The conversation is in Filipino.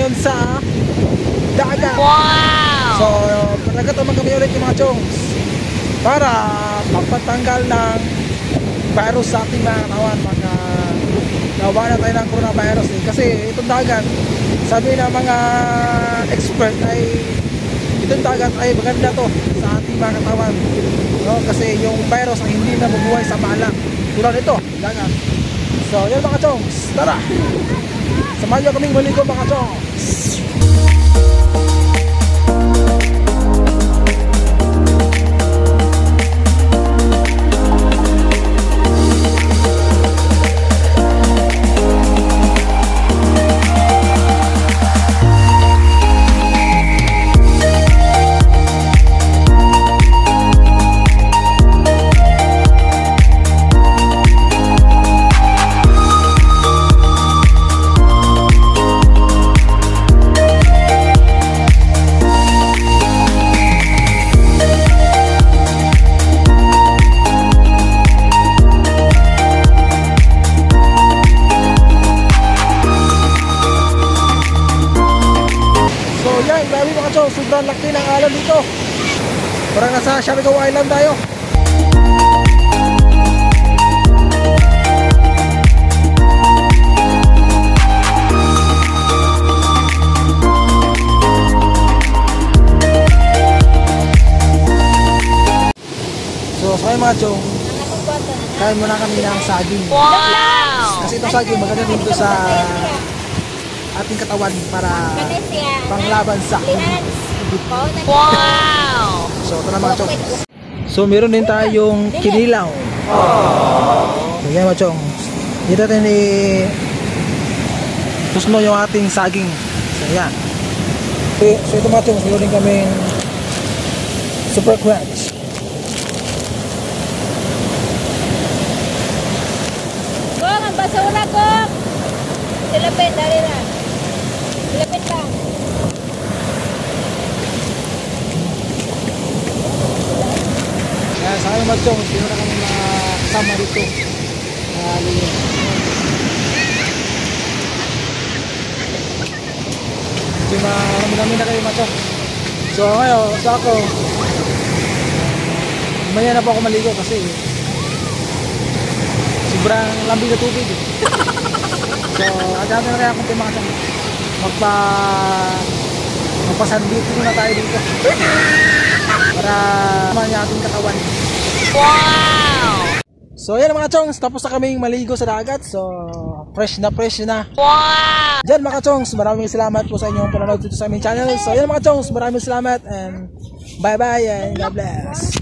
ngayon sa dagat. Wow! So, nagkataman kami ulit yung mga chongs para magpatanggal ng virus sa ating mga katawan. Gawa na tayo ng coronavirus kasi itong dagat, sabi ng mga expert ay itong dagat ay maganda to sa ating mga katawan, no? Kasi yung virus ay hindi na mabuhay sa maalam tulad ito, dagat. So yan mga chongs, tara samahan nyo kaming maligo mga chongs. Sobrang laki ng alon dito. Parang nasa Siargao Island tayo. So sa mga chong, kain muna kami ng saging. Wow! Kasi itong saging maganda dito sa ating katawan para panglaban sa COVID. Wow! So ito na mga chong. So meron din tayong kinilaw. So yan mga chong. Dito natin tusno yung ating saging. So yan. So ito mga chong, meron din kami super crunch. Kong, ang basura kong! Silapit, dari na. Silapit lang. Kaya sa aking magchong, sino na kami mga kasama dito. Medyo marami na kayo magchong. So ngayon, sa ako, umaya na po ako maligo kasi sobrang lambing na tubig. So agad na rin akong timakasang magpasanbiti muna tayo dito para naman yung ating katawan. Wow! So yan mga chongs, tapos na kaming maligo sa dagat. So fresh na. Wow! Diyan mga chongs, maraming salamat po sa inyong panonood dito sa aming channel. So yan mga chongs, maraming salamat and bye bye and God bless.